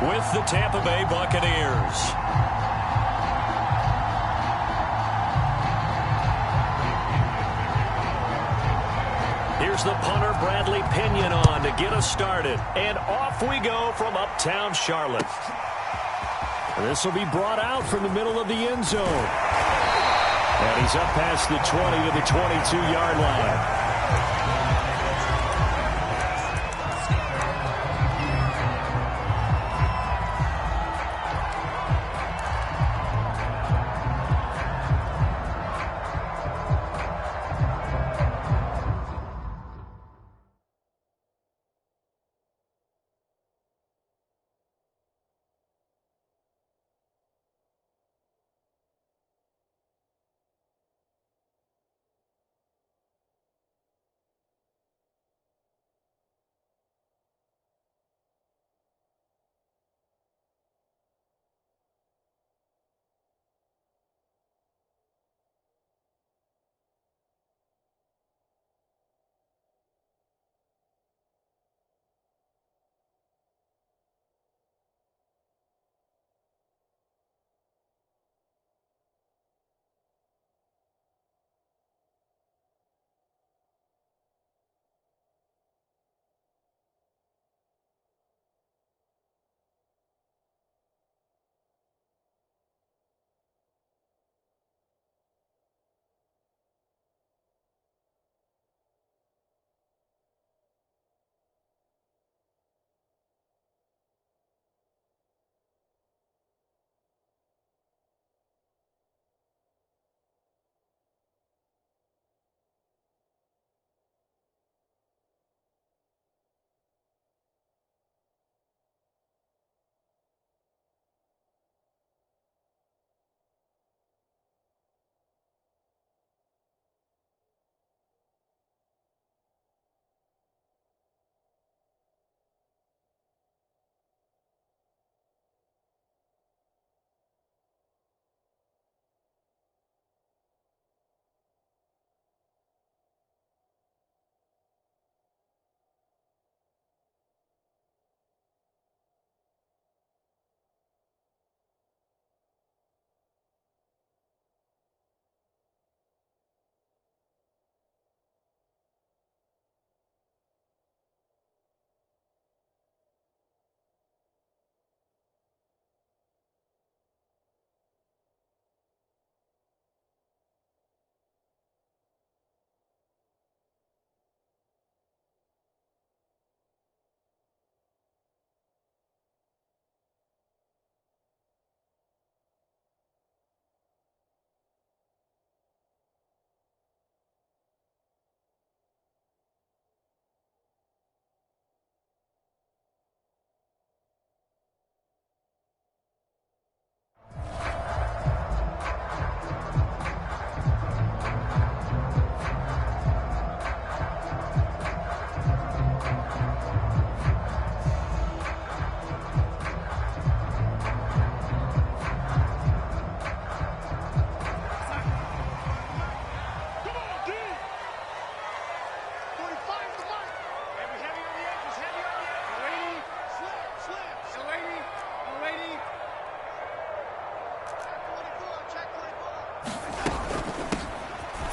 with the Tampa Bay Buccaneers. Here's the punter, Bradley Pinion, on to get us started. And off we go from uptown Charlotte. This will be brought out from the middle of the end zone. And he's up past the 20 to the 22-yard line.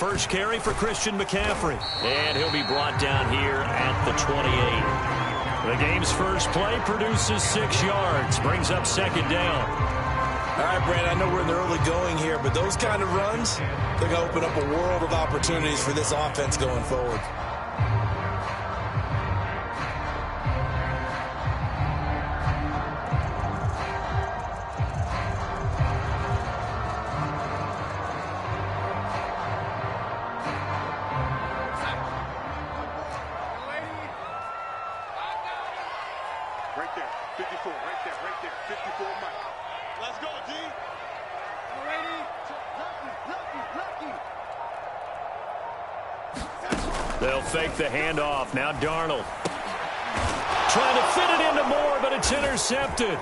First carry for Christian McCaffrey. And he'll be brought down here at the 28. The game's first play produces 6 yards. Brings up second down. All right, Brad, I know we're in the early going here, but those kind of runs, they're going to open up a world of opportunities for this offense going forward. They'll fake the handoff. Now Darnold. Trying to fit it into Moore, but it's intercepted.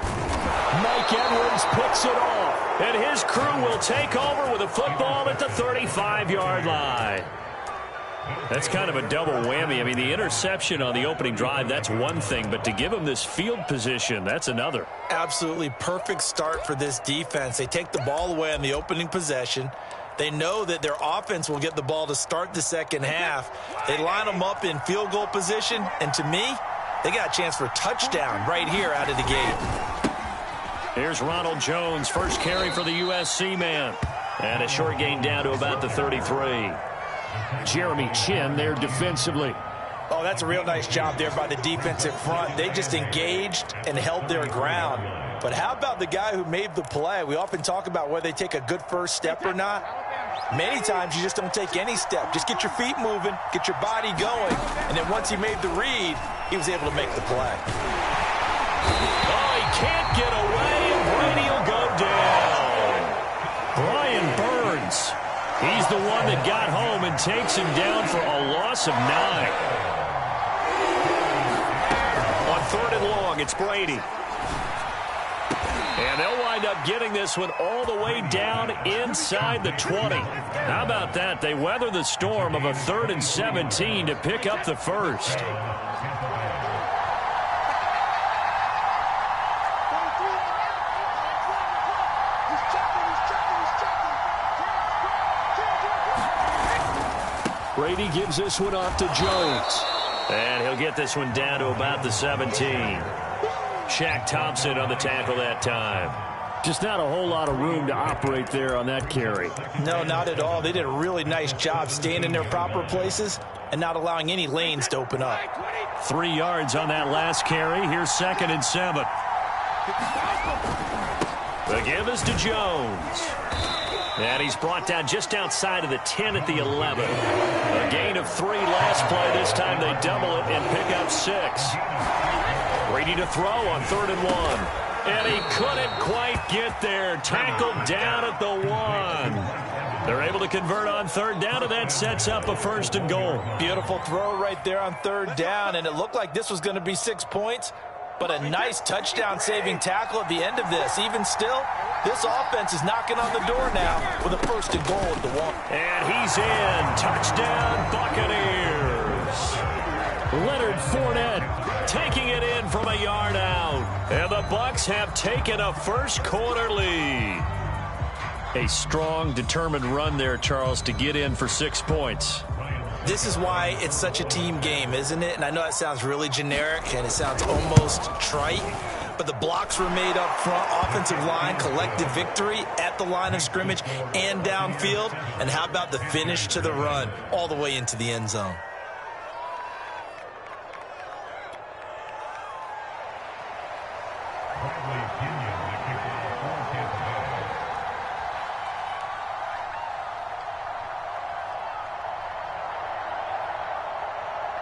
Mike Edwards picks it off. And his crew will take over with a football at the 35-yard line. That's kind of a double whammy. I mean, the interception on the opening drive, that's one thing, but to give them this field position, that's another. Absolutely perfect start for this defense. They take the ball away on the opening possession. They know that their offense will get the ball to start the second half. They line them up in field goal position, and to me, they got a chance for a touchdown right here out of the gate. Here's Ronald Jones, first carry for the USC man. And a short gain down to about the 33. Jeremy Chin there defensively. Oh, that's a real nice job there by the defensive front. They just engaged and held their ground. But how about the guy who made the play? We often talk about whether they take a good first step or not. Many times you just don't take any step. Just get your feet moving, get your body going, and then once he made the read, he was able to make the play. Oh, he can't get away, and Brady will go down. Brian Burns. He's the one that got home and takes him down for a loss of 9. On 3rd and long, it's Brady. And they'll wind up getting this one all the way down inside the 20. How about that? They weather the storm of a 3rd and 17 to pick up the first. Brady gives this one off to Jones. And he'll get this one down to about the 17. Shaq Thompson on the tackle that time. Just not a whole lot of room to operate there on that carry. No, not at all. They did a really nice job staying in their proper places and not allowing any lanes to open up. 3 yards on that last carry. Here's 2nd and 7. The give is to Jones. And he's brought down just outside of the 10 at the 11. A gain of 3 last play. This time they double it and pick up 6. Brady to throw on 3rd and 1. And he couldn't quite get there. Tackled down at the 1. They're able to convert on 3rd down, and that sets up a 1st and goal. Beautiful throw right there on 3rd down, and it looked like this was going to be 6 points. But a nice touchdown-saving tackle at the end of this. Even still, this offense is knocking on the door now with a 1st and goal at the 1. And he's in. Touchdown, Buccaneers. Leonard Fournette taking it in from a yard out. And the Bucs have taken a first-quarter lead. A strong, determined run there, Charles, to get in for 6 points. This is why it's such a team game, isn't it? And I know that sounds really generic and it sounds almost trite, but the blocks were made up front, offensive line, collective victory at the line of scrimmage and downfield. And how about the finish to the run all the way into the end zone?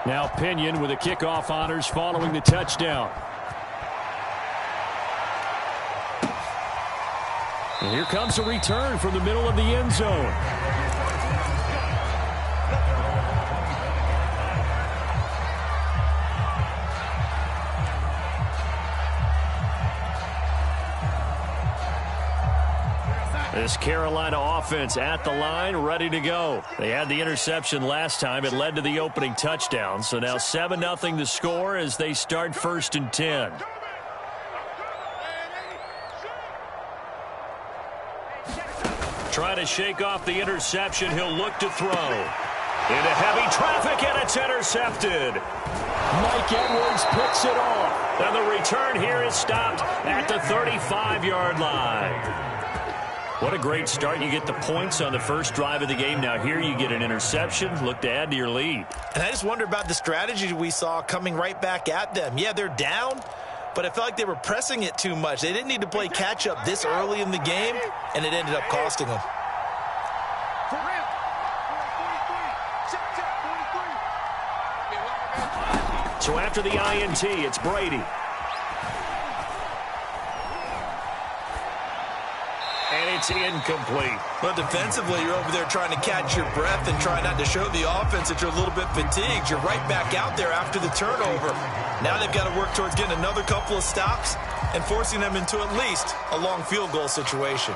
Now Pinion with the kickoff honors following the touchdown. And here comes a return from the middle of the end zone. This Carolina offense at the line, ready to go. They had the interception last time. It led to the opening touchdown. So now 7-0 the score as they start 1st and 10. Trying to shake off the interception. He'll look to throw. Into heavy traffic, and it's intercepted. Mike Edwards picks it off. And the return here is stopped at the 35-yard line. What a great start. You get the points on the first drive of the game. Now here you get an interception. Look to add to your lead. And I just wonder about the strategy we saw coming right back at them. Yeah, they're down, but I felt like they were pressing it too much. They didn't need to play catch-up this early in the game, and it ended up costing them. So after the INT, it's Brady. And it's incomplete. But defensively, you're over there trying to catch your breath and try not to show the offense that you're a little bit fatigued. You're right back out there after the turnover. Now they've got to work towards getting another couple of stops and forcing them into at least a long field goal situation.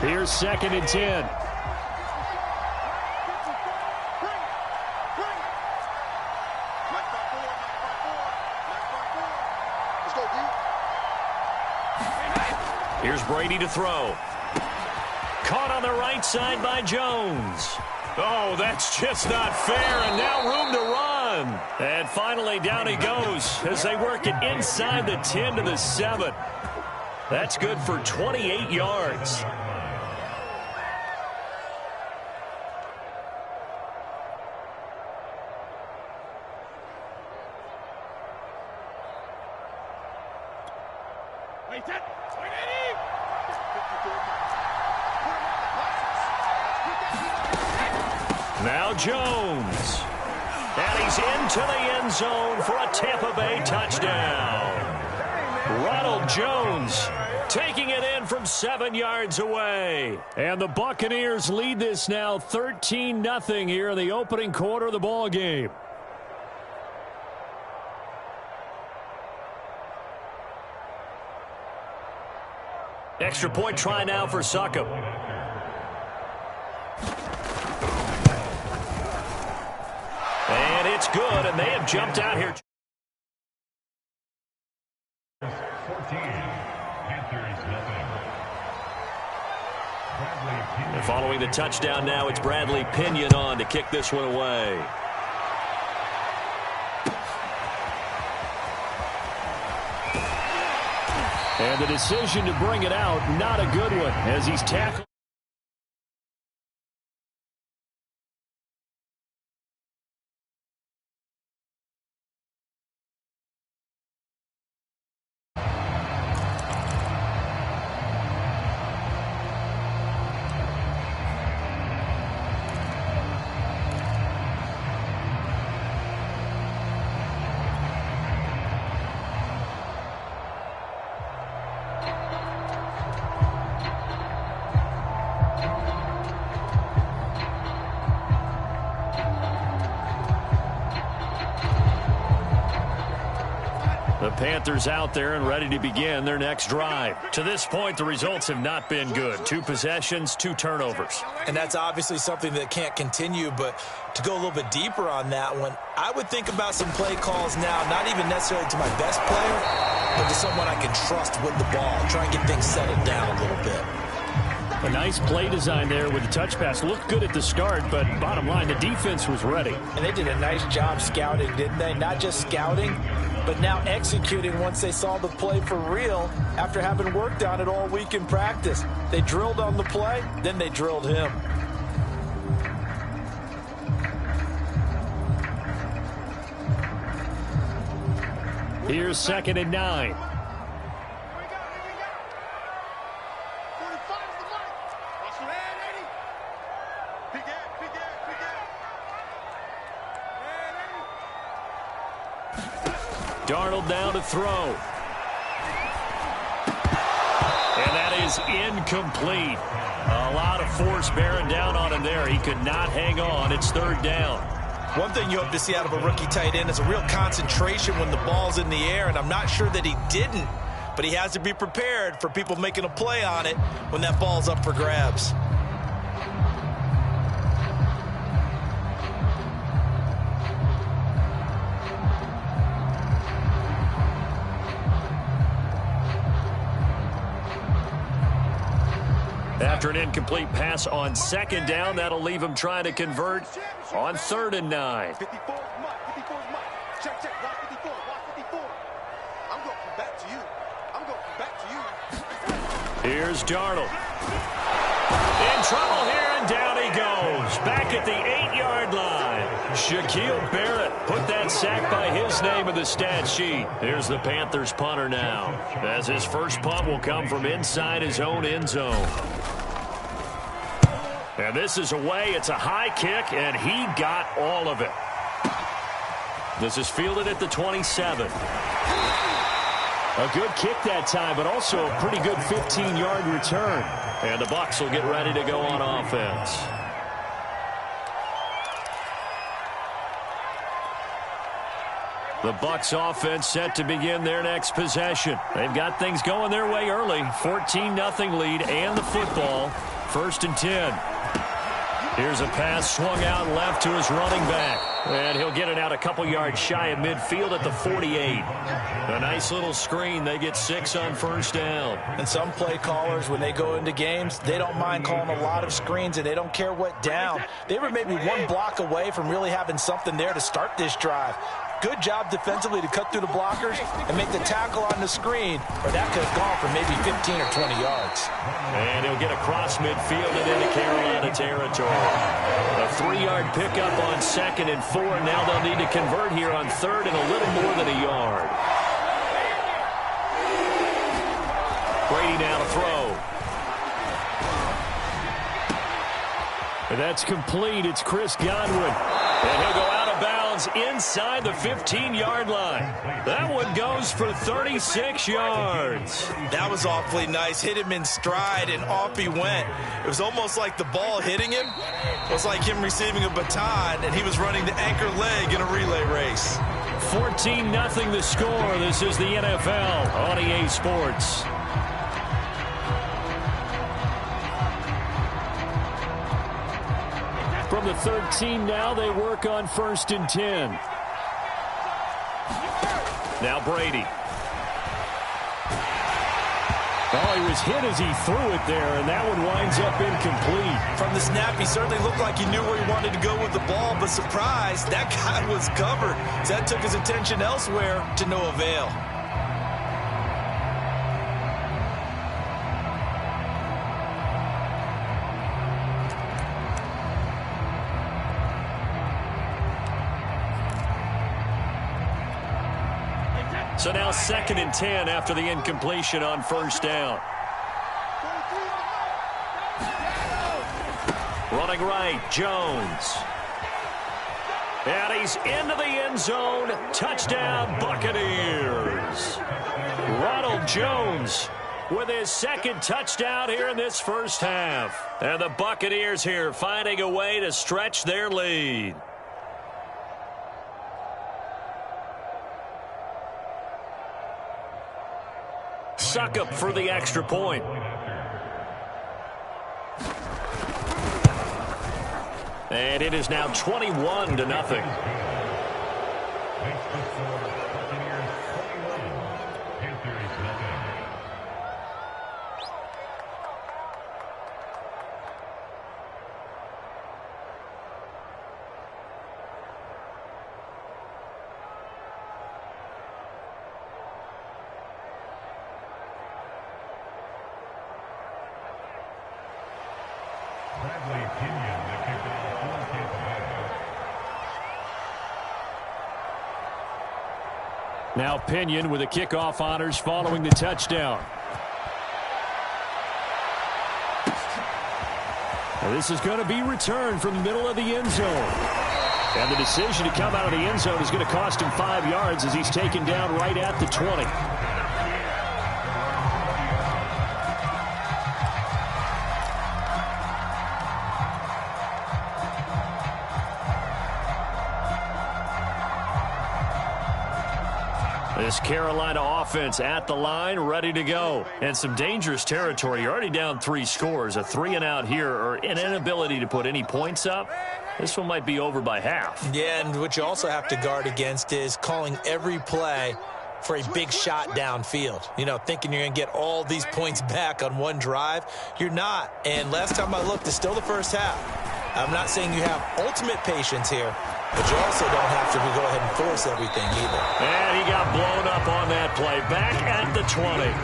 Here's 2nd and 10. Here's Brady to throw. Caught on the right side by Jones. Oh, that's just not fair, and now room to run. And finally, down he goes as they work it inside the 10 to the 7. That's good for 28 yards. Now Jones. And he's into the end zone for a Tampa Bay touchdown. Ronald Jones taking it in from 7 yards away. And the Buccaneers lead this now 13-0 here in the opening quarter of the ball game. Extra point try now for Succop. And it's good, and they have jumped out here. And following the touchdown now, it's Bradley Pinion on to kick this one away. And the decision to bring it out, not a good one, as he's tackled. The Panthers out there and ready to begin their next drive. To this point, the results have not been good. 2 possessions, 2 turnovers. And that's obviously something that can't continue, but to go a little bit deeper on that one, I would think about some play calls now, not even necessarily to my best player, but to someone I can trust with the ball. Try and get things settled down a little bit. A nice play design there with the touch pass. Looked good at the start, but bottom line, the defense was ready. And they did a nice job scouting, didn't they? Not just scouting, but now executing once they saw the play for real after having worked on it all week in practice. They drilled on the play, then they drilled him. Here's 2nd and 9. Darnold down to throw. And that is incomplete. A lot of force bearing down on him there. He could not hang on. It's 3rd down. One thing you hope to see out of a rookie tight end is a real concentration when the ball's in the air, and I'm not sure that he didn't, but he has to be prepared for people making a play on it when that ball's up for grabs. After an incomplete pass on 2nd down, that'll leave him trying to convert on 3rd and 9. 54 Check, check. Watch 54. Watch 54. I'm going back to you. I'm going back to you. Here's Darnold. In trouble here, and down he goes. Back at the 8-yard line. Shaquille Barrett put that sack by his name in the stat sheet. Here's the Panthers punter now, as his first punt will come from inside his own end zone. And this is away. It's a high kick, and he got all of it. This is fielded at the 27. A good kick that time, but also a pretty good 15-yard return. And the Bucs will get ready to go on offense. The Bucs offense set to begin their next possession. They've got things going their way early. 14-0 lead and the football. 1st and 10. Here's a pass swung out left to his running back. And he'll get it out a couple yards shy of midfield at the 48. A nice little screen. They get 6 on first down. And some play callers, when they go into games, they don't mind calling a lot of screens, and they don't care what down. They were maybe one block away from really having something there to start this drive. Good job defensively to cut through the blockers and make the tackle on the screen, or that could have gone for maybe 15 or 20 yards. And he'll get across midfield and into Carolina territory. A 3-yard pickup on 2nd and 4. Now they'll need to convert here on 3rd and a little more than a yard. Brady now to throw. And that's complete. It's Chris Godwin. And he'll go out of bounds inside the 15-yard line. That one goes for 36 yards. That was awfully nice. Hit him in stride, and off he went. It was almost like the ball hitting him. It was like him receiving a baton, and he was running the anchor leg in a relay race. 14-0 the score. This is the NFL on EA Sports. From the 13 now, they work on 1st and 10. Now Brady. Oh, he was hit as he threw it there, and that one winds up incomplete. From the snap, he certainly looked like he knew where he wanted to go with the ball, but surprise, that guy was covered. So that took his attention elsewhere to no avail. So now 2nd and 10 after the incompletion on 1st down. Running right, Jones. And he's into the end zone. Touchdown, Buccaneers. Ronald Jones with his 2nd touchdown here in this first half. And the Buccaneers here finding a way to stretch their lead. Succop for the extra point. And it is now 21-0. Now Pinion with the kickoff honors following the touchdown. Now this is going to be returned from the middle of the end zone. And the decision to come out of the end zone is going to cost him 5 yards as he's taken down right at the 20. This Carolina offense at the line, ready to go. And some dangerous territory. You're already down 3 scores. A 3-and-out here, or an inability to put any points up. This one might be over by half. Yeah, and what you also have to guard against is calling every play for a big shot downfield. You know, thinking you're going to get all these points back on one drive. You're not. And last time I looked, it's still the first half. I'm not saying you have ultimate patience here, but you also don't have to go ahead and force everything either. And he got blown up on that play. Back at the 20.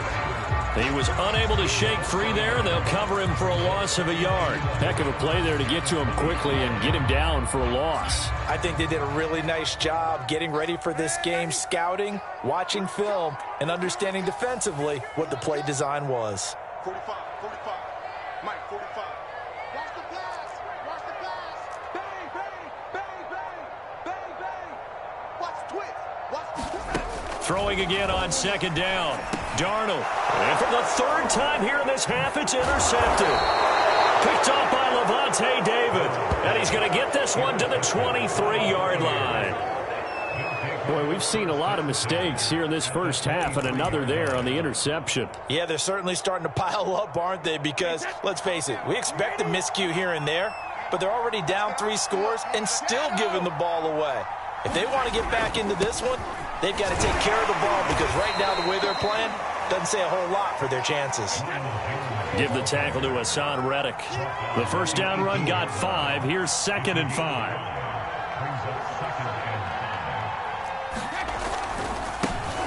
He was unable to shake free there, and they'll cover him for a loss of a yard. Heck of a play there to get to him quickly and get him down for a loss. I think they did a really nice job getting ready for this game, scouting, watching film, and understanding defensively what the play design was. 45, 45, Mike, 45. Watch the pass, watch the pass. Bang, bang, bang, bang, bang, bang. Watch the twist, watch the twist. Throwing again on 2nd down. Darnold. And for the 3rd time here in this half, it's intercepted. Picked off by Levante David. And he's going to get this one to the 23-yard line. Boy, we've seen a lot of mistakes here in this first half, and another there on the interception. Yeah, they're certainly starting to pile up, aren't they? Because, let's face it, we expect a miscue here and there. but they're already down 3 scores and still giving the ball away. If they want to get back into this one, they've got to take care of the ball because right now the way they're playing doesn't say a whole lot for their chances. Give the tackle to Hassan Reddick. The first down run got 5. Here's 2nd and 5.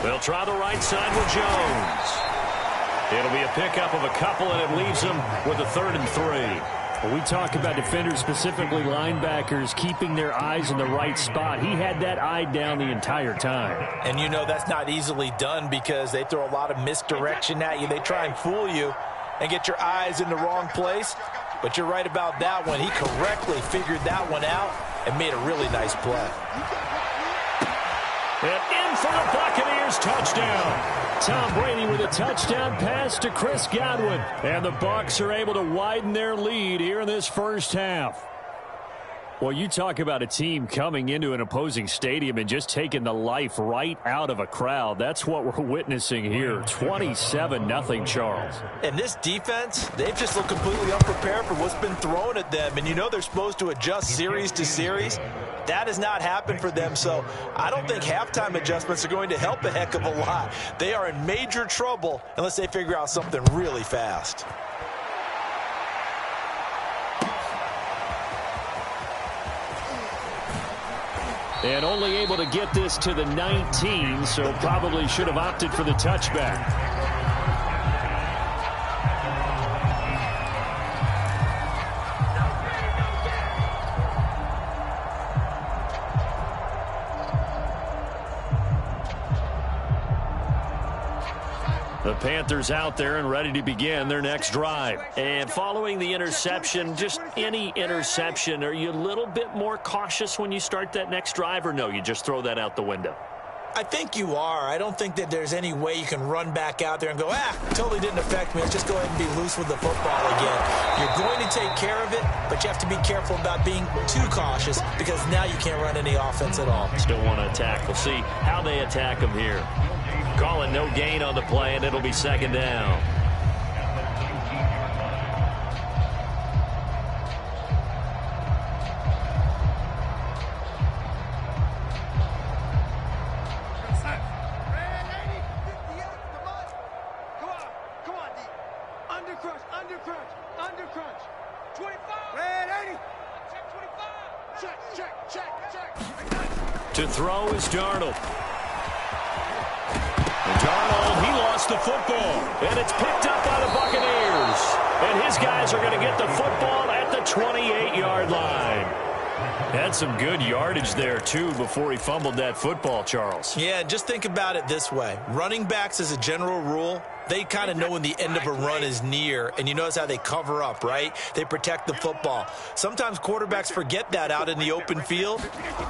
They'll try the right side with Jones. It'll be a pickup of a couple, and it leaves them with a 3rd and 3. Well, we talk about defenders, specifically linebackers, keeping their eyes in the right spot. He had that eye down the entire time. And you know that's not easily done because they throw a lot of misdirection at you. They try and fool you and get your eyes in the wrong place. But you're right about that one. He correctly figured that one out and made a really nice play. And in for the Buccaneers, touchdown. Tom Brady with a touchdown pass to Chris Godwin. And the Bucs are able to widen their lead here in this first half. Well, you talk about a team coming into an opposing stadium and just taking the life right out of a crowd. That's what we're witnessing here. 27-0, Charles. And this defense, they've just looked completely unprepared for what's been thrown at them. And you know they're supposed to adjust series to series. That has not happened for them, so I don't think halftime adjustments are going to help a heck of a lot. They are in major trouble unless they figure out something really fast. And only able to get this to the 19, so probably should have opted for the touchback. The Panthers out there and ready to begin their next drive. And following the interception, just any interception, are you a little bit more cautious when you start that next drive, or no, you just throw that out the window? I think you are. I don't think that there's any way you can run back out there and go, totally didn't affect me. Let's just go ahead and be loose with the football again. You're going to take care of it, but you have to be careful about being too cautious because now you can't run any offense at all. Still want to attack. We'll see how they attack them here. Calling no gain on the play, and it'll be 2nd down. To throw is Darnold. Darnold, he lost the football, and it's picked up by the Buccaneers. And his guys are going to get the football at the 28-yard line. Had some good yardage there, too, before he fumbled that football, Charles. Yeah, just think about it this way. Running backs, as a general rule, they kind of know when the end of a run is near, and you notice how they cover up, right? They protect the football. Sometimes quarterbacks forget that out in the open field.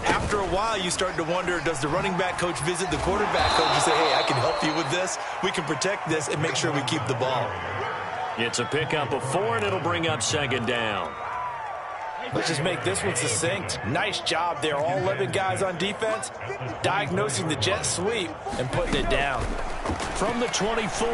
After a while, you start to wonder, does the running back coach visit the quarterback coach and say, hey, I can help you with this? We can protect this and make sure we keep the ball. It's a pickup of 4, and it'll bring up 2nd down. Let's just make this one succinct. Nice job there. All 11 guys on defense diagnosing the jet sweep and putting it down. From the 24,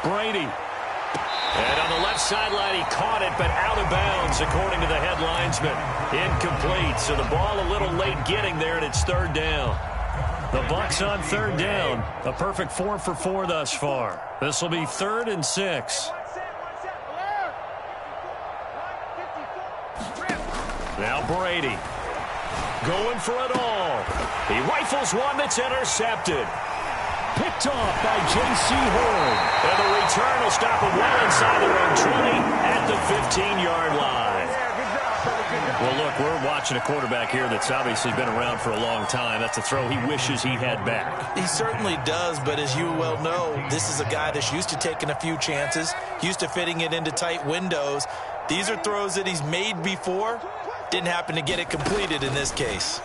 Brady. And on the left sideline, he caught it, but out of bounds, according to the head linesman. Incomplete, so the ball a little late getting there, and it's 3rd down. The Bucs on 3rd down. A perfect 4 for 4 thus far. This will be 3rd and 6. Now Brady going for it all. He rifles one that's intercepted. Picked off by J.C. Horn. And the return will stop him well inside their own 20 at the 15-yard line. Well, look, we're watching a quarterback here that's obviously been around for a long time. That's a throw he wishes he had back. He certainly does, but as you well know, this is a guy that's used to taking a few chances, used to fitting it into tight windows. These are throws that he's made before. Didn't happen to get it completed in this case.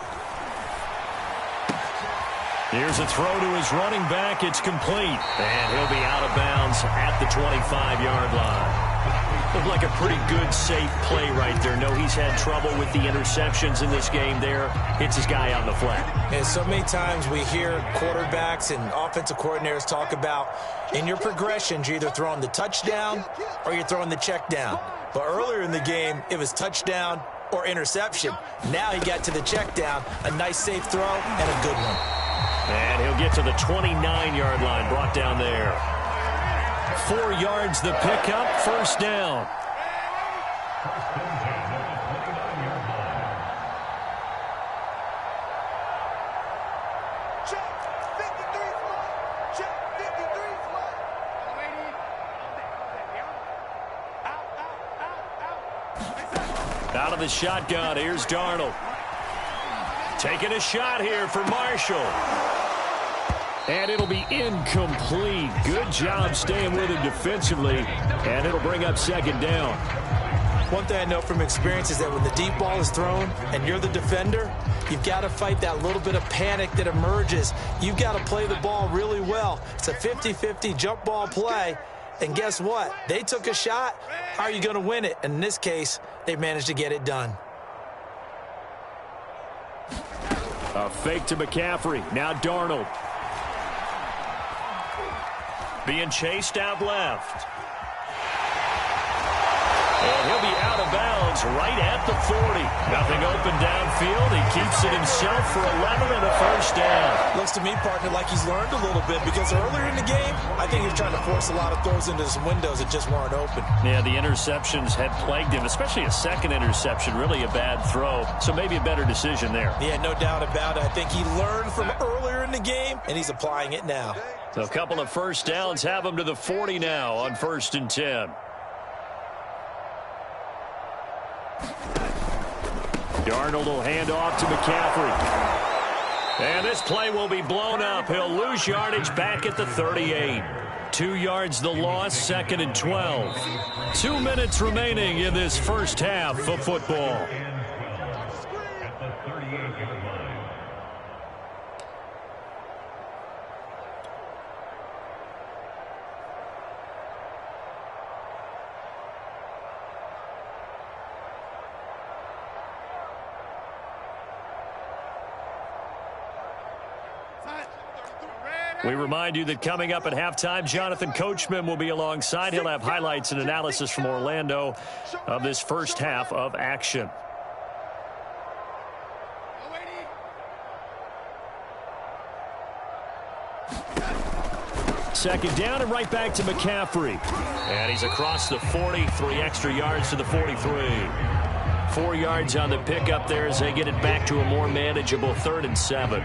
Here's a throw to his running back. It's complete. And he'll be out of bounds at the 25-yard line. Looked like a pretty good, safe play right there. No, he's had trouble with the interceptions in this game there. Hits his guy out in the flat. And so many times we hear quarterbacks and offensive coordinators talk about in your progressions, you're either throwing the touchdown or you're throwing the check down. But earlier in the game, it was touchdown or interception. Now he got to the check down. A nice safe throw and a good one. And he'll get to the 29-yard line, brought down there. 4 yards the pickup, first down. Out of the shotgun, here's Darnold. Taking a shot here for Marshall. And it'll be incomplete. Good job staying with him defensively. And it'll bring up second down. One thing I know from experience is that when the deep ball is thrown and you're the defender, you've got to fight that little bit of panic that emerges. You've got to play the ball really well. It's a 50-50 jump ball play. And guess what? They took a shot. How are you going to win it? And in this case, they managed to get it done. A fake to McCaffrey. Now Darnold. Being chased out left. And he'll be out of bounds right at the 40. Nothing open downfield. He keeps it himself for 11 and a first down. Looks to me, partner, like he's learned a little bit because earlier in the game, I think he was trying to force a lot of throws into some windows that just weren't open. Yeah, the interceptions had plagued him, especially a second interception. Really a bad throw. So maybe a better decision there. Yeah, no doubt about it. I think he learned from earlier in the game, and he's applying it now. So a couple of first downs have him to the 40 now on 1st and 10. Darnold will hand off to McCaffrey. And this play will be blown up. He'll lose yardage back at the 38. 2 yards the loss, 2nd and 12. 2 minutes remaining in this first half of football. We remind you that coming up at halftime, Jonathan Coachman will be alongside. He'll have highlights and analysis from Orlando of this first half of action. Second down and right back to McCaffrey. And he's across the 40, 3 extra yards to the 43. 4 yards on the pickup there as they get it back to a more manageable 3rd and 7.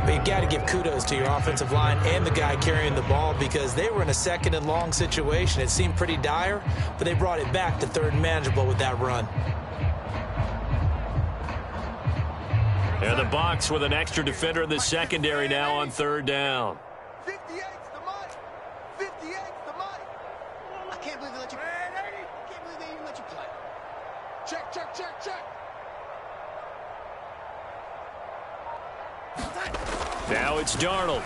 But you got to give kudos to your offensive line and the guy carrying the ball because they were in a 2nd and long situation. It seemed pretty dire, but they brought it back to 3rd and manageable with that run. And the Bucs with an extra defender in the secondary now on 3rd down. 58's the money. 58's the money. I can't believe they let you play. I can't believe they even let you play. Check, check, check, check. Now it's Darnold.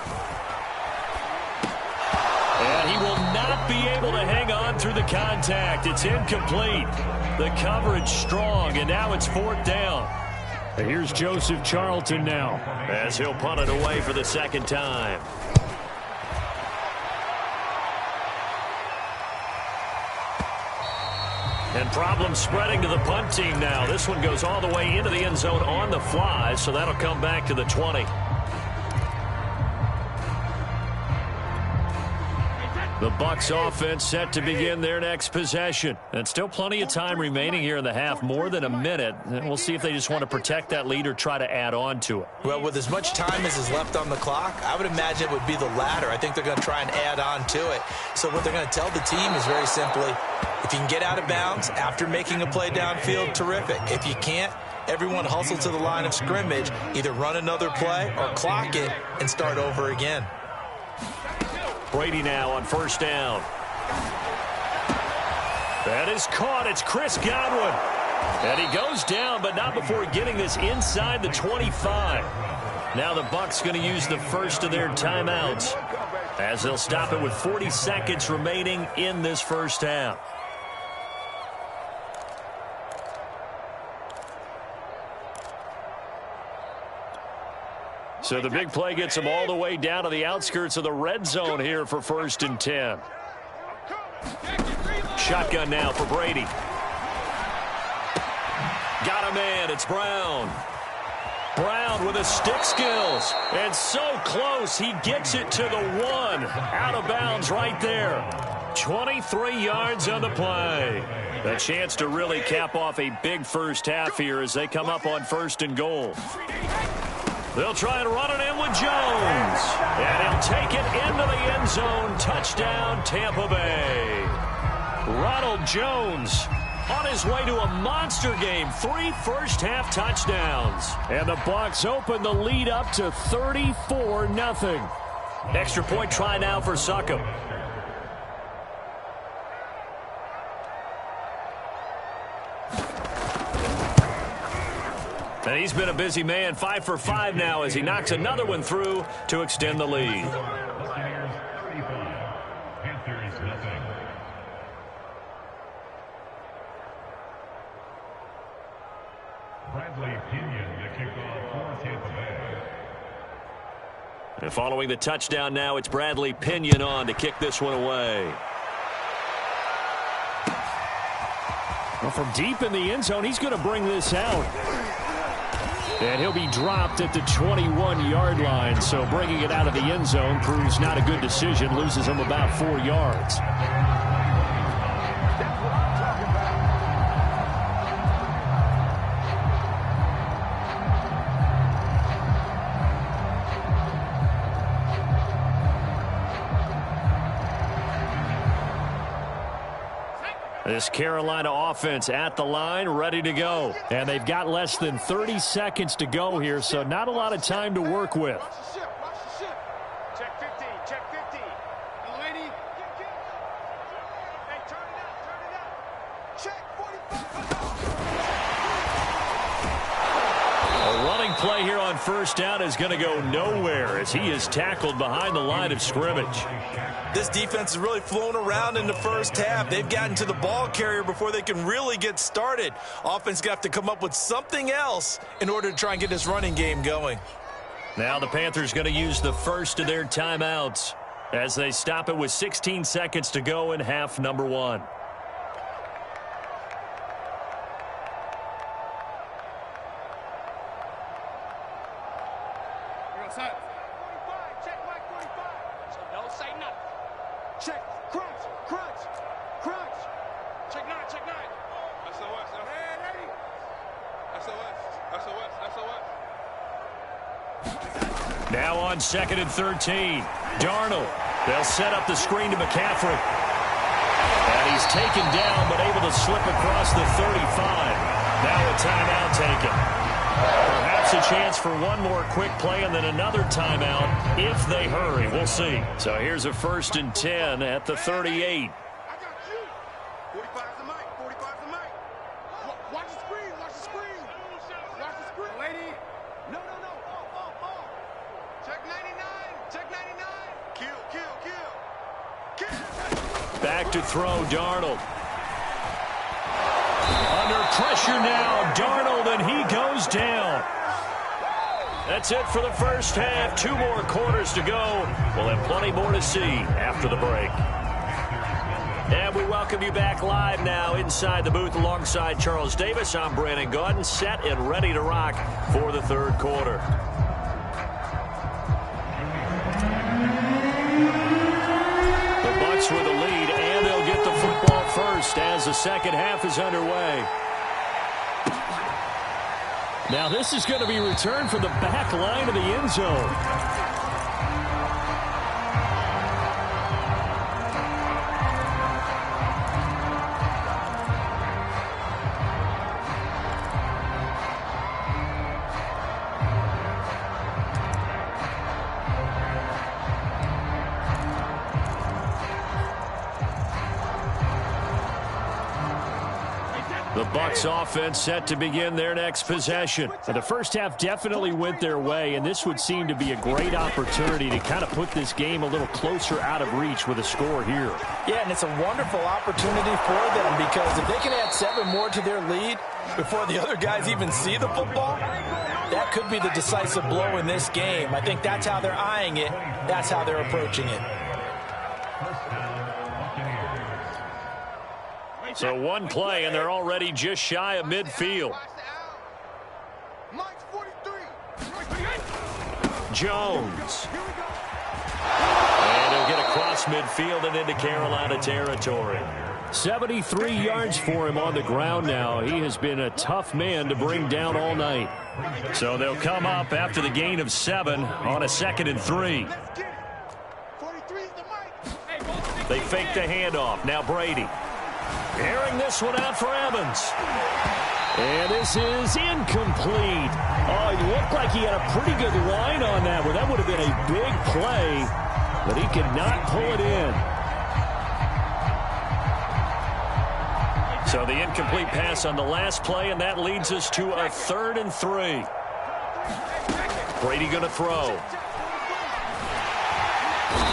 And he will not be able to hang on through the contact. It's incomplete. The coverage strong, and now it's 4th down. And here's Joseph Charlton now as he'll punt it away for the 2nd time. And problems spreading to the punt team now. This one goes all the way into the end zone on the fly, so that'll come back to the 20. The Bucs offense set to begin their next possession. And still plenty of time remaining here in the half, more than a minute. And we'll see if they just want to protect that lead or try to add on to it. Well, with as much time as is left on the clock, I would imagine it would be the latter. I think they're going to try and add on to it. So what they're going to tell the team is very simply, if you can get out of bounds after making a play downfield, terrific. If you can't, everyone hustle to the line of scrimmage, either run another play or clock it and start over again. Brady now on 1st down. That is caught. It's Chris Godwin. And he goes down, but not before getting this inside the 25. Now the Bucs going to use the first of their timeouts as they'll stop it with 40 seconds remaining in this first half. So the big play gets them all the way down to the outskirts of the red zone here for 1st and 10. Shotgun now for Brady. Got a man. It's Brown. Brown with his stick skills. And so close, he gets it to the 1. Out of bounds right there. 23 yards on the play. A chance to really cap off a big first half here as they come up on 1st and goal. They'll try and run it in with Jones. And he'll take it into the end zone. Touchdown, Tampa Bay. Ronald Jones on his way to a monster game. 3 first-half touchdowns. And the Bucs open the lead up to 34-0. Extra point try now for Succop. And he's been a busy man. 5 for 5 now as he knocks another one through to extend the lead. And following the touchdown now, it's Bradley Pinion on to kick this one away. Well, from deep in the end zone, he's going to bring this out. And he'll be dropped at the 21-yard line. So bringing it out of the end zone proves not a good decision. Loses him about 4 yards. This Carolina offense at the line, ready to go. And they've got less than 30 seconds to go here, so not a lot of time to work with. Watch the ship. Watch the ship. Check 50. Check 50. Young lady. Hey, turn it out. Turn it out. Check 45. A running play here on 1st down is going to go nowhere as he is tackled behind the line of scrimmage. This defense is really flown around in the first half. They've gotten to the ball carrier before they can really get started. Offense going to have to come up with something else in order to try and get this running game going. Now the Panthers going to use the first of their timeouts as they stop it with 16 seconds to go in half number 1. Now on 2nd and 13. Darnold. They'll set up the screen to McCaffrey. And he's taken down but able to slip across the 35. Now a timeout taken. Perhaps a chance for one more quick play and then another timeout if they hurry. We'll see. So here's a 1st and 10 at the 38. 45's the mic. 45's the mic. Watch the screen. Watch the screen. Watch the screen. Lady. No. Check 99. Check 99. Kill. Back to throw, Darnold. Under pressure now, Darnold, and he goes down. That's it for the first half. 2 more quarters to go. We'll have plenty more to see after the break. And we welcome you back live now inside the booth alongside Charles Davis. I'm Brandon Gaudin, set and ready to rock for the 3rd quarter. The Bucs with the lead, and they'll get the football first as the second half is underway. Now this is going to be returned from the back line of the end zone. The Bucs offense set to begin their next possession. And the first half definitely went their way, and this would seem to be a great opportunity to kind of put this game a little closer out of reach with a score here. Yeah, and it's a wonderful opportunity for them because if they can add 7 more to their lead before the other guys even see the football, that could be the decisive blow in this game. I think that's how they're eyeing it. That's how they're approaching it. So one play, and they're already just shy of midfield. Jones. And he'll get across midfield and into Carolina territory. 73 yards for him on the ground now. He has been a tough man to bring down all night. So they'll come up after the gain of 7 on a 2nd and 3. They fake the handoff. Now Brady. Airing this one out for Evans. And this is incomplete. Oh, it looked like he had a pretty good line on that one. That would have been a big play, but he could not pull it in. So the incomplete pass on the last play, and that leads us to a 3rd and 3. Brady going to throw.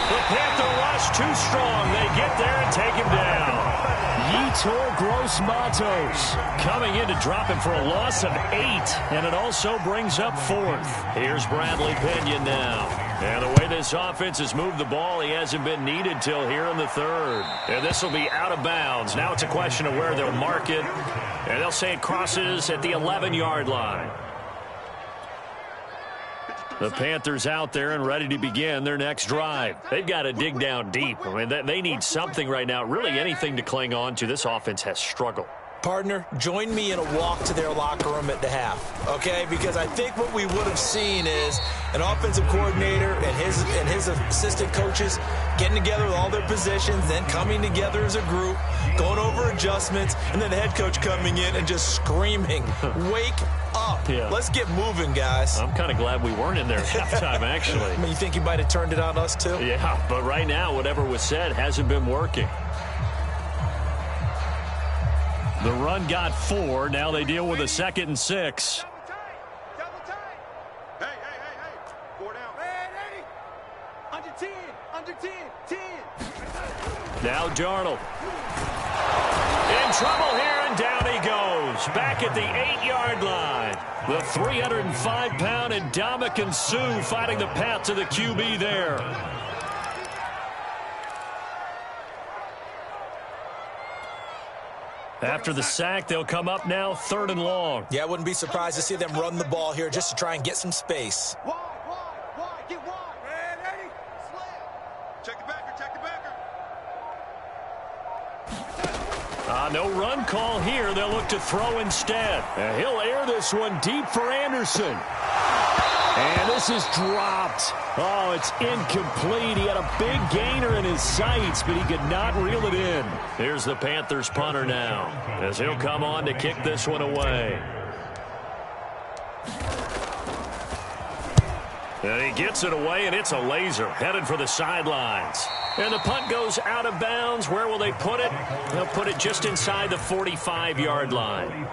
The Panther rush too strong. They get there and take him down. Yetur Gross-Matos coming in to drop him for a loss of 8, and it also brings up 4th. Here's Bradley Pinion now. And the way this offense has moved the ball, he hasn't been needed till here in the 3rd. And this will be out of bounds. Now it's a question of where they'll mark it, and they'll say it crosses at the 11-yard line. The Panthers out there and ready to begin their next drive. They've got to dig down deep. I mean, they need something right now, really anything to cling on to. This offense has struggled. Partner, join me in a walk to their locker room at the half, okay? Because I think what we would have seen is an offensive coordinator and his assistant coaches getting together with all their positions, then coming together as a group, going over adjustments, and then the head coach coming in and just screaming, wake up. Yeah. Let's get moving, guys. I'm kind of glad we weren't in there at halftime, actually. I mean, you think you might have turned it on us, too? Yeah, but right now, whatever was said hasn't been working. The run got 4. Now they deal with a 2nd and 6. Double tight. Hey. 4 down. Ready. Under 10. Under 10. 10. Now Darnold. In trouble here, and down he goes. Back at the 8-yard line. The 305-pound Ndamukong Suh fighting the path to the QB there. After the sack, they'll come up now 3rd and long. Yeah, I wouldn't be surprised to see them run the ball here just to try and get some space. Wide. Get wide. Ready. Slam. Check the backer. No run call here. They'll look to throw instead. And he'll air this one deep for Anderson. And this is dropped. Oh, it's incomplete. He had a big gainer in his sights, but he could not reel it in. Here's the Panthers punter now, as he'll come on to kick this one away. And he gets it away, and it's a laser headed for the sidelines. And the punt goes out of bounds. Where will they put it? They'll put it just inside the 45-yard line.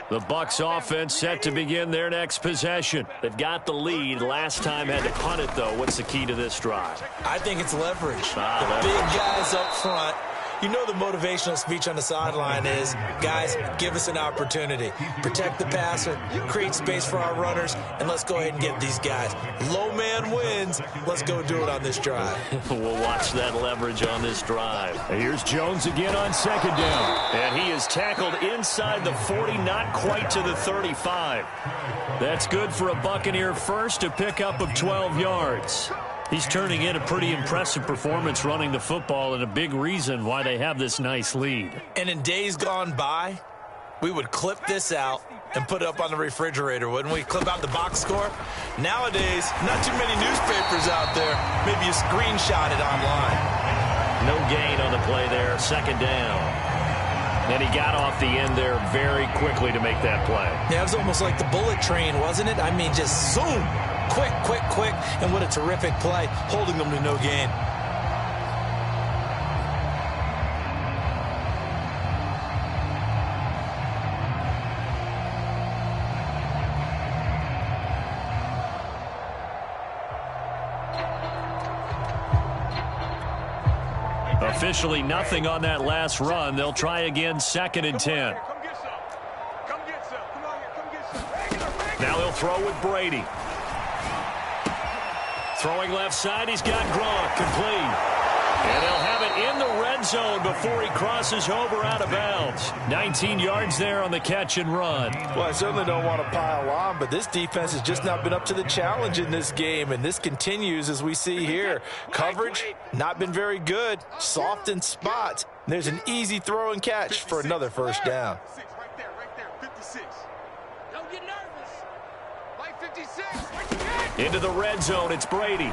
The Bucs offense set to begin their next possession. They've got the lead. Last time had to punt it, though. What's the key to this drive? I think it's leverage. The big guys up front. You know the motivational speech on the sideline is, guys, give us an opportunity. Protect the passer, create space for our runners, and let's go ahead and get these guys. Low man wins. Let's go do it on this drive. We'll watch that leverage on this drive. And here's Jones again on 2nd down. And he is tackled inside the 40, not quite to the 35. That's good for a Buccaneer first, a pickup of 12 yards. He's turning in a pretty impressive performance running the football, and a big reason why they have this nice lead. And in days gone by, we would clip this out and put it up on the refrigerator, wouldn't we? Clip out the box score. Nowadays, not too many newspapers out there. Maybe you screenshot it online. No gain on the play there, 2nd down. And he got off the end there very quickly to make that play. Yeah, it was almost like the bullet train, wasn't it? I mean, just zoom. Quick, and what a terrific play, holding them to no gain. Officially nothing on that last run. They'll try again, 2nd and 10. Now they'll throw with Brady. Throwing left side, he's got Gronk, complete. And they'll have it in the red zone before he crosses over out of bounds. 19 yards there on the catch and run. Well, I certainly don't want to pile on, but this defense has just not been up to the challenge in this game, and this continues as we see here. Coverage, not been very good. Soft in spots. There's an easy throw and catch for another first down. Right there, 56. Don't get nervous. Like 56. Into the red zone, it's Brady.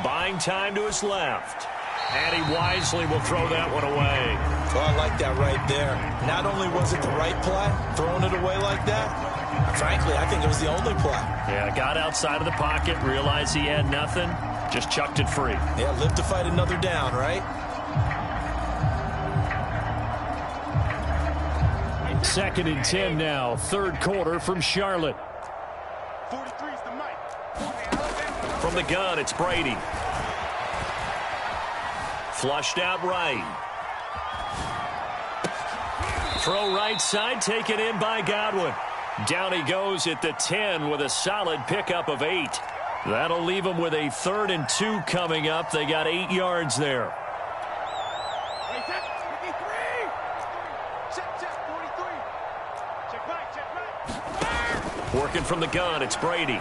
Buying time to his left. And he wisely will throw that one away. Oh, I like that right there. Not only was it the right play, throwing it away like that, frankly, I think it was the only play. Yeah, got outside of the pocket, realized he had nothing, just chucked it free. Yeah, live to fight another down, right? Second and 10 now, third quarter from Charlotte. 43 is the mic. From the gun, it's Brady. Flushed out right. Throw right side, taken in by Godwin. Down he goes at the 10 with a solid pickup of 8. That'll leave him with a 3rd and 2 coming up. They got 8 yards there. Working from the gun, it's Brady.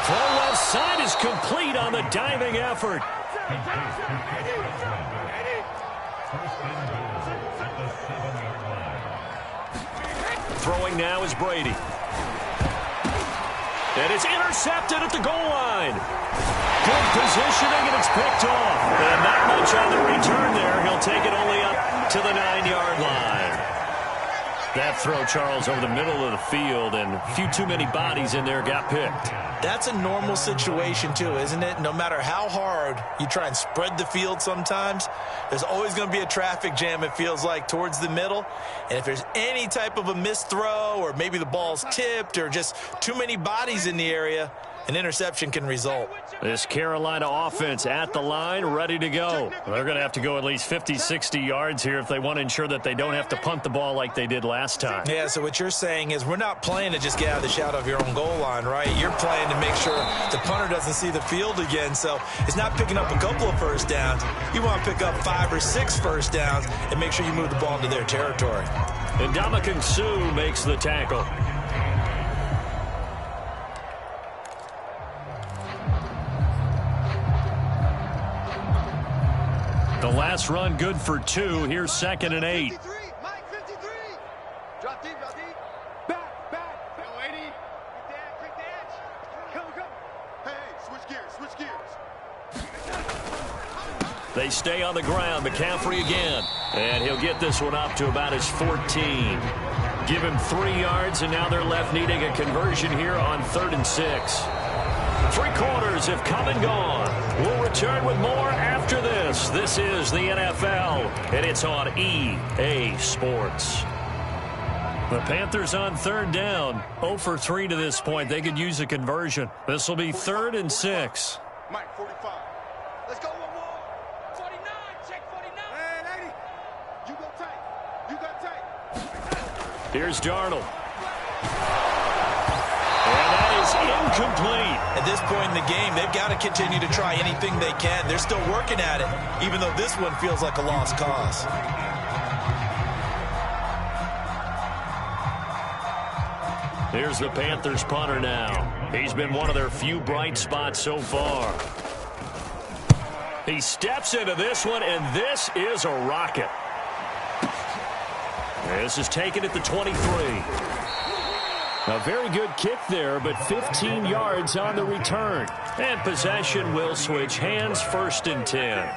Throw left side is complete on the diving effort. Throwing now is Brady. And it's intercepted at the goal line. Good positioning, and it's picked off. And not much on the return there. He'll take it only up to the 9-yard line. That throw, Charles, over the middle of the field, and a few too many bodies in there got picked. That's a normal situation, too, isn't it? No matter how hard you try and spread the field sometimes, there's always going to be a traffic jam, it feels like, towards the middle. And if there's any type of a missed throw, or maybe the ball's tipped, or just too many bodies in the area, an interception can result. This Carolina offense at the line, ready to go. They're going to have to go at least 50, 60 yards here if they want to ensure that they don't have to punt the ball like they did last time. Yeah, so what you're saying is we're not playing to just get out of the shadow of your own goal line, right? You're playing to make sure the punter doesn't see the field again. So it's not picking up a couple of first downs. You want to pick up 5 or 6 first downs and make sure you move the ball into their territory. And Ndamukong Suh makes the tackle. The last run good for 2. Here's 2nd and 8. 53, Mike 53. Drop deep, drop deep. Back. Go 80. Quick dash. Go. Hey, switch gears. They stay on the ground. McCaffrey again. And he'll get this one up to about his 14. Give him 3 yards, and now they're left needing a conversion here on 3rd and 6. 3 quarters have come and gone. We'll return with more after this. This is the NFL, and it's on EA Sports. The Panthers on 3rd down. 0 for 3 to this point. They could use a conversion. This will be 3rd and 6. Mike 45. Let's go one more. 49. Check 49. Hey, lady. You go tight. Here's Darnold. And that is incomplete. At this point in the game, they've got to continue to try anything they can. They're still working at it, even though this one feels like a lost cause. Here's the Panthers punter now. He's been one of their few bright spots so far. He steps into this one, and this is a rocket. This is taken at the 23. A very good kick there, but 15 yards on the return. And possession will switch hands, 1st and 10.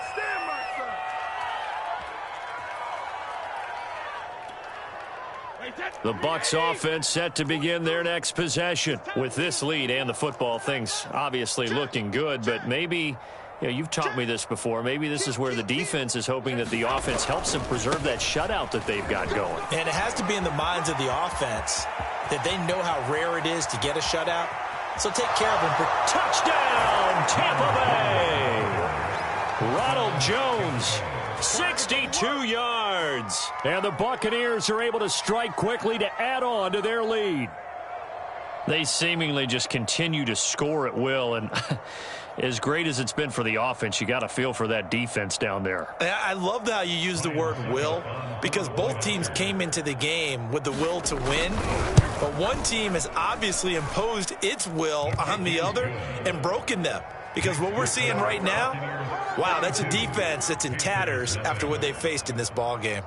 The Bucs offense set to begin their next possession. With this lead and the football, things obviously looking good, but maybe, you've taught me this before, maybe this is where the defense is hoping that the offense helps them preserve that shutout that they've got going. And it has to be in the minds of the offense that they know how rare it is to get a shutout. So take care of them. Touchdown, Tampa Bay! Ronald Jones, 62 yards. And the Buccaneers are able to strike quickly to add on to their lead. They seemingly just continue to score at will, and as great as it's been for the offense, you got to feel for that defense down there. I love how you use the word will, because both teams came into the game with the will to win, but one team has obviously imposed its will on the other and broken them. Because what we're seeing right now, wow, that's a defense that's in tatters after what they faced in this ball game.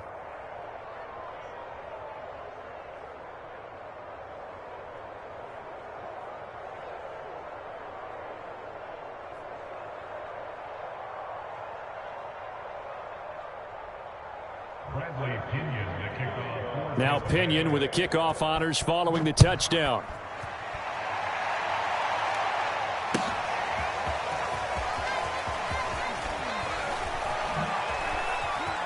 Now Pinion with the kickoff honors following the touchdown.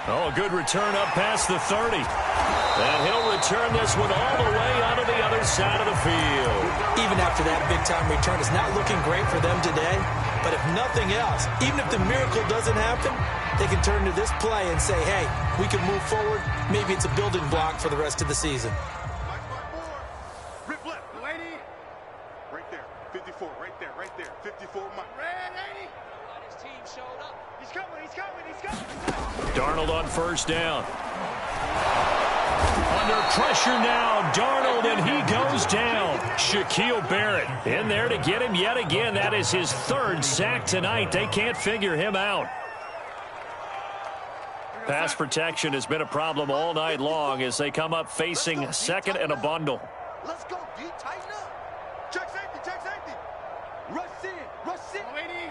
Oh, a good return up past the 30. And he'll return this one all the way onto the other side of the field. Even after that big-time return, it's not looking great for them today. But if nothing else, even if the miracle doesn't happen, they can turn to this play and say, hey, we can move forward. Maybe it's a building block for the rest of the season. Rip left, lady. Right there, 54, right there, 54, Mike. Red 80. His team showed up. He's coming. Darnold on first down. Under pressure now, Darnold, and he goes down. Shaquille Barrett in there to get him yet again. That is his third sack tonight. They can't figure him out. Pass protection has been a problem all night long as they come up facing second and a bundle. Let's go, D. Tighten up. Check safety. Rush in. Lady.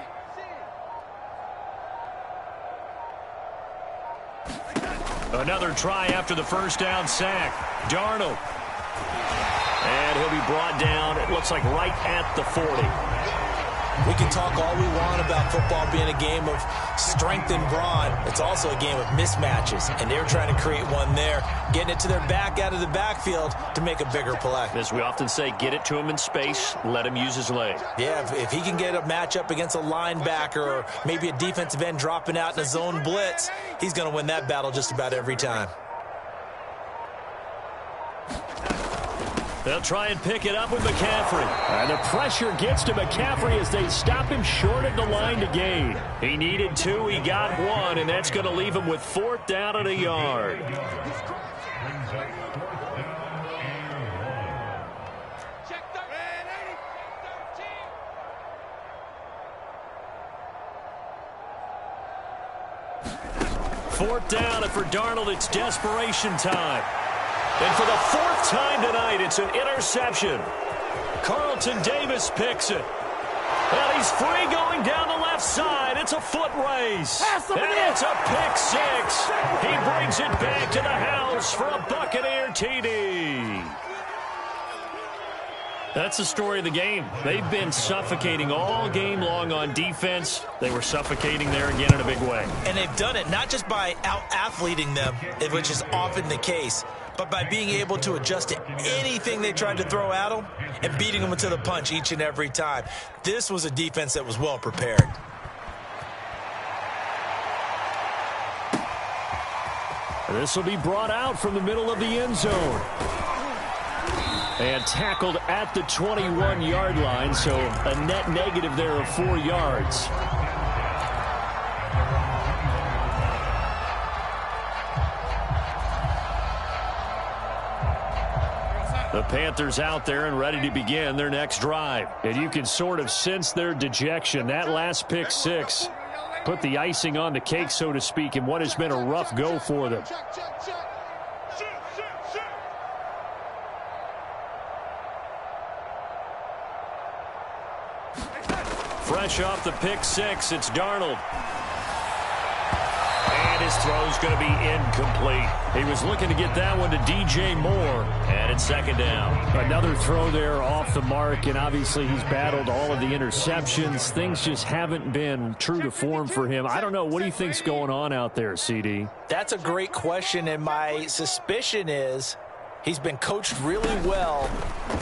Another try after the first down sack. Darnold. And he'll be brought down, it looks like, right at the 40. We can talk all we want about football being a game of strength and brawn. It's also a game of mismatches, and they're trying to create one there, getting it to their back out of the backfield to make a bigger play. As we often say, get it to him in space, let him use his leg. Yeah, if he can get a matchup against a linebacker or maybe a defensive end dropping out in a zone blitz, he's going to win that battle just about every time. They'll try and pick it up with McCaffrey. And the pressure gets to McCaffrey as they stop him short of the line to gain. He needed 2, he got 1, and that's going to leave him with 4th down and a yard. Fourth down, and for Darnold, it's desperation time. And for the 4th time tonight, it's an interception. Carlton Davis picks it. And he's free going down the left side. It's a foot race. And it's a pick 6. He brings it back to the house for a Buccaneer TD. That's the story of the game. They've been suffocating all game long on defense. They were suffocating there again in a big way. And they've done it not just by out-athleting them, which is often the case, but by being able to adjust to anything they tried to throw at them and beating them to the punch each and every time. This was a defense that was well prepared. This will be brought out from the middle of the end zone. And tackled at the 21-yard line, so a net negative there of 4 yards. The Panthers out there and ready to begin their next drive. And you can sort of sense their dejection. That last pick 6 put the icing on the cake, so to speak, in what has been a rough go for them. Fresh off the pick 6, it's Darnold. And his throw's going to be incomplete. He was looking to get that one to DJ Moore. And it's 2nd down. Another throw there off the mark, and obviously he's battled all of the interceptions. Things just haven't been true to form for him. I don't know. What do you think's going on out there, CD? That's a great question, and my suspicion is He's been coached really well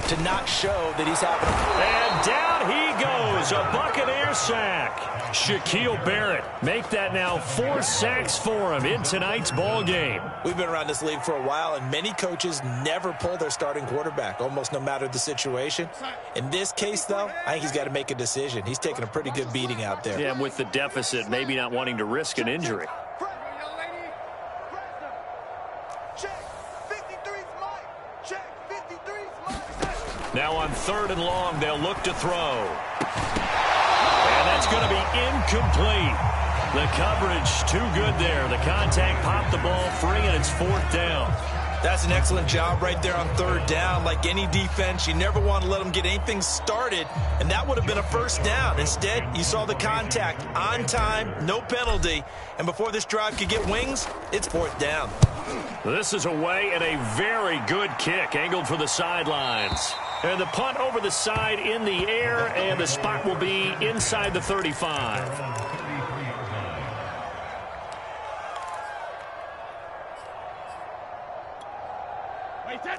to not show that he's having And down he goes, a Buccaneer sack. Shaquille Barrett, make that now 4 sacks for him in tonight's ball game. We've been around this league for a while, and many coaches never pull their starting quarterback, almost no matter the situation. In this case, though, I think he's got to make a decision. He's taking a pretty good beating out there. Yeah, and with the deficit, maybe not wanting to risk an injury. Now on 3rd and long, they'll look to throw. And that's going to be incomplete. The coverage too good there. The contact popped the ball free, and it's 4th down. That's an excellent job right there on 3rd down. Like any defense, you never want to let them get anything started, and that would have been a 1st down. Instead, you saw the contact on time, no penalty, and before this drive could get wings, it's 4th down. This is away and a very good kick, angled for the sidelines. And the punt over the side in the air, and the spot will be inside the 35.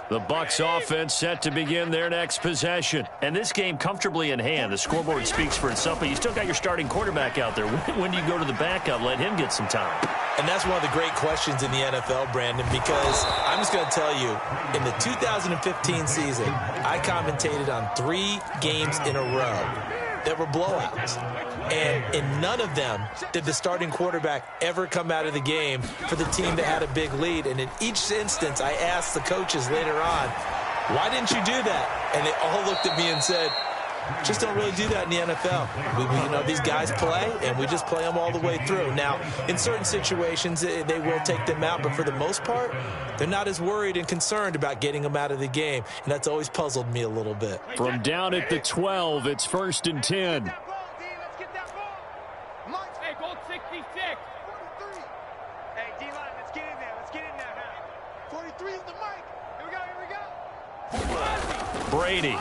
The Bucs offense set to begin their next possession. And this game comfortably in hand. The scoreboard speaks for itself, but you still got your starting quarterback out there. When do you go to the backup? Let him get some time. And that's one of the great questions in the NFL, Brandon, because I'm just going to tell you, in the 2015 season, I commentated on 3 games in a row that were blowouts. And in none of them did the starting quarterback ever come out of the game for the team that had a big lead. And in each instance, I asked the coaches later on, why didn't you do that? And they all looked at me and said, just don't really do that in the NFL. You know, these guys play, and we just play them all the way through. Now, in certain situations, they will take them out, but for the most part, they're not as worried and concerned about getting them out of the game, and that's always puzzled me a little bit. From down at the 12, it's 1st and 10. Hey, gold 66. 43. Hey, D-line, let's get in there. Let's get in there now. 43 is the mic. Here we go. Brady.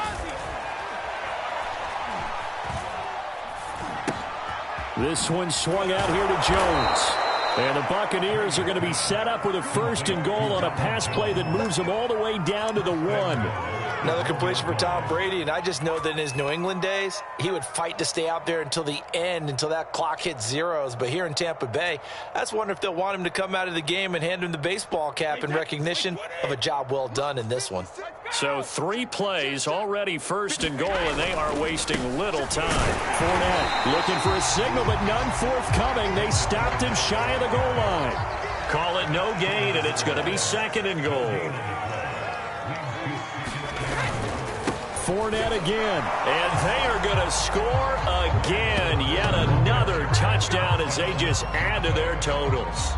This one swung out here to Jones. And the Buccaneers are going to be set up with a 1st and goal on a pass play that moves them all the way down to the 1. Another completion for Tom Brady, and I just know that in his New England days, he would fight to stay out there until the end, until that clock hit zeros. But here in Tampa Bay, I just wonder if they'll want him to come out of the game and hand him the baseball cap in recognition of a job well done in this one. So 3 plays, already 1st and goal, and they are wasting little time. Fournette looking for a signal, but none forthcoming. They stopped him shy of the goal line. Call it no gain, and it's going to be 2nd and goal. Fournette again, and they are going to score again. Yet another touchdown as they just add to their totals.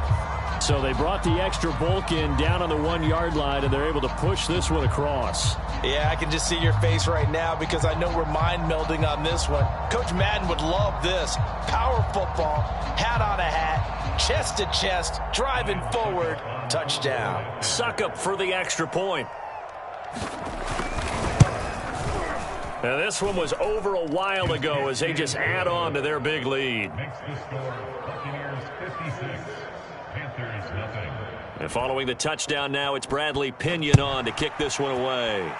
So they brought the extra bulk in down on the 1-yard line, and they're able to push this one across. Yeah, I can just see your face right now because I know we're mind melding on this one. Coach Madden would love this. Power football, hat on a hat, chest to chest, driving forward, touchdown. Suck up for the extra point. And this one was over a while ago as they just add on to their big lead. And following the touchdown now, it's Bradley Pinion on to kick this one away.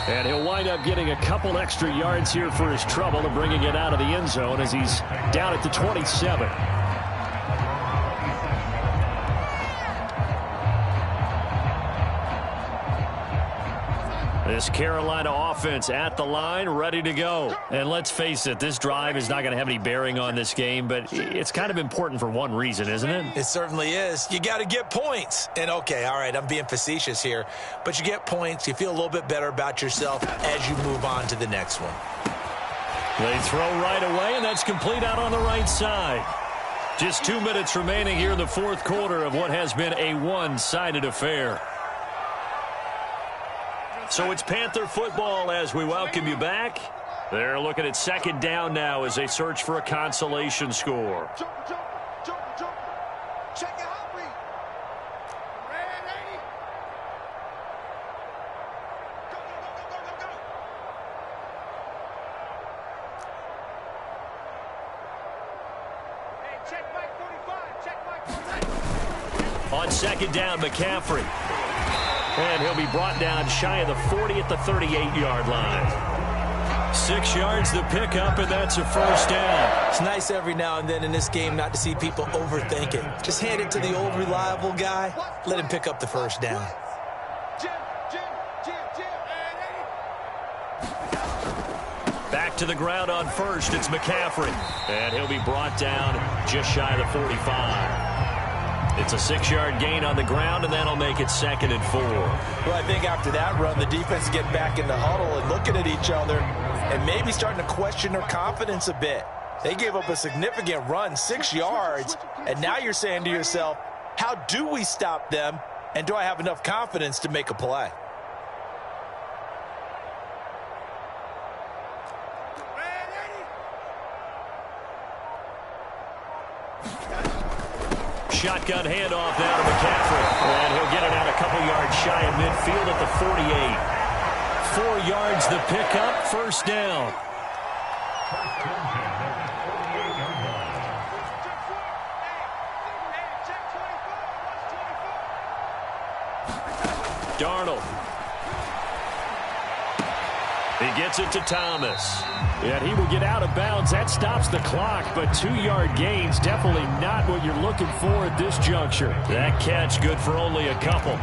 And he'll wind up getting a couple extra yards here for his trouble and bringing it out of the end zone as he's down at the 27. This Carolina offense at the line, ready to go. And let's face it, this drive is not going to have any bearing on this game, but it's kind of important for one reason, isn't it? It certainly is. You got to get points. And, okay, all right, I'm being facetious here, but you get points. You feel a little bit better about yourself as you move on to the next one. They throw right away, and that's complete out on the right side. Just 2 minutes remaining here in the 4th quarter of what has been a one-sided affair. So it's Panther football as we welcome you back. They're looking at 2nd down now as they search for a consolation score. On second down, McCaffrey. And he'll be brought down shy of the 40 at the 38-yard line. 6 yards the pickup, and that's a first down. It's nice every now and then in this game not to see people overthink it. Just hand it to the old reliable guy. Let him pick up the first down. Back to the ground on first. It's McCaffrey. And he'll be brought down just shy of the 45. It's a 6-yard gain on the ground, and that'll make it 2nd and 4. Well, I think after that run, the defense get back in the huddle and looking at each other and maybe starting to question their confidence a bit. They gave up a significant run, 6 yards, and now you're saying to yourself, how do we stop them, and do I have enough confidence to make a play? Shotgun handoff now to McCaffrey. And he'll get it out a couple yards shy of midfield at the 48. 4 yards the pickup, first down. Darnold. He gets it to Thomas. And he will get out of bounds. That stops the clock, but 2-yard gains definitely not what you're looking for at this juncture. That catch good for only a couple.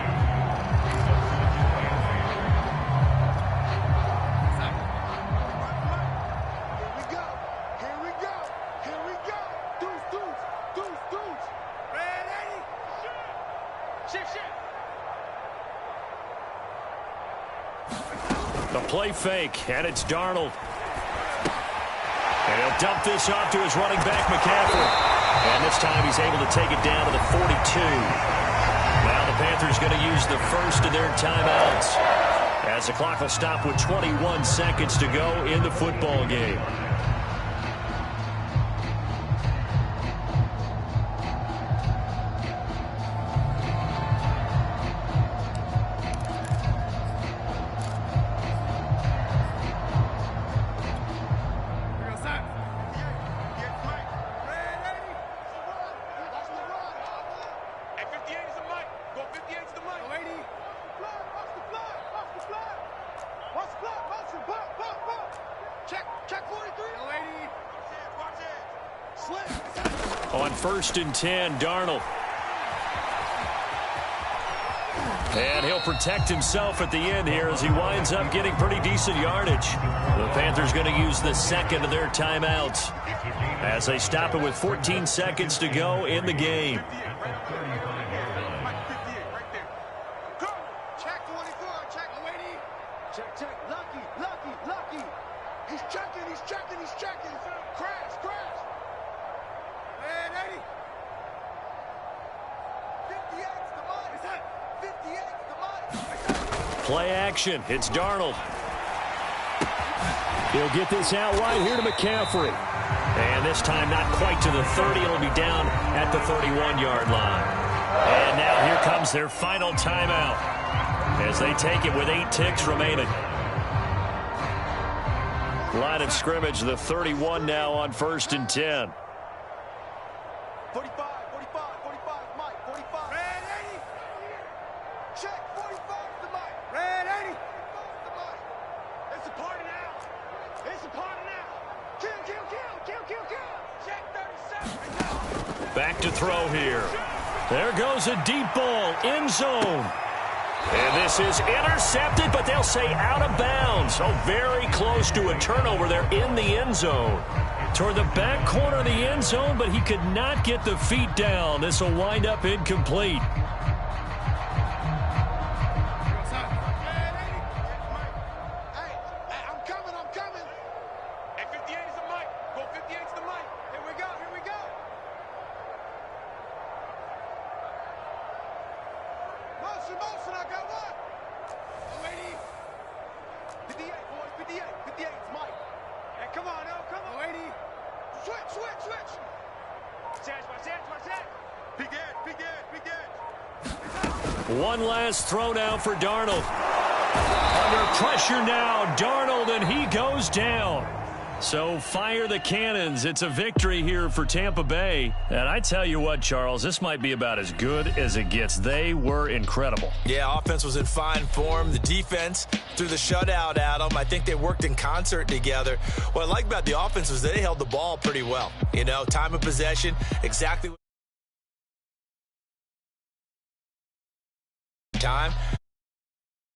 The play fake, and it's Darnold. And he'll dump this off to his running back, McCaffrey. And this time he's able to take it down to the 42. Now the Panthers going to use the first of their timeouts, as the clock will stop with 21 seconds to go in the football game. On 1st and 10, Darnold. And he'll protect himself at the end here as he winds up getting pretty decent yardage. The Panthers going to use the second of their timeouts as they stop it with 14 seconds to go in the game. Play action. It's Darnold. He'll get this out wide here to McCaffrey. And this time not quite to the 30. It'll be down at the 31-yard line. And now here comes their final timeout as they take it with 8 ticks remaining. Line of scrimmage, the 31 now on 1st and 10. 45, 45, 45, Mike, 45. Red 80. Check, 45 to Mike. Red 80. To Mike. It's a party now. It's a party now. Kill, kill, kill, kill, kill, kill. Check 37. Back to throw here. There goes a deep ball, end zone. And this is intercepted, but they'll say out of bounds. Oh, very close to a turnover there in the end zone. Toward the back corner of the end zone, but he could not get the feet down. This will wind up incomplete. One last throw now for Darnold. Under pressure now, Darnold, and he goes down. So fire the cannons. It's a victory here for Tampa Bay. And I tell you what, Charles, this might be about as good as it gets. They were incredible. Yeah, offense was in fine form. The defense threw the shutout at them. I think they worked in concert together. What I like about the offense was they held the ball pretty well. You know, time of possession, exactly what time.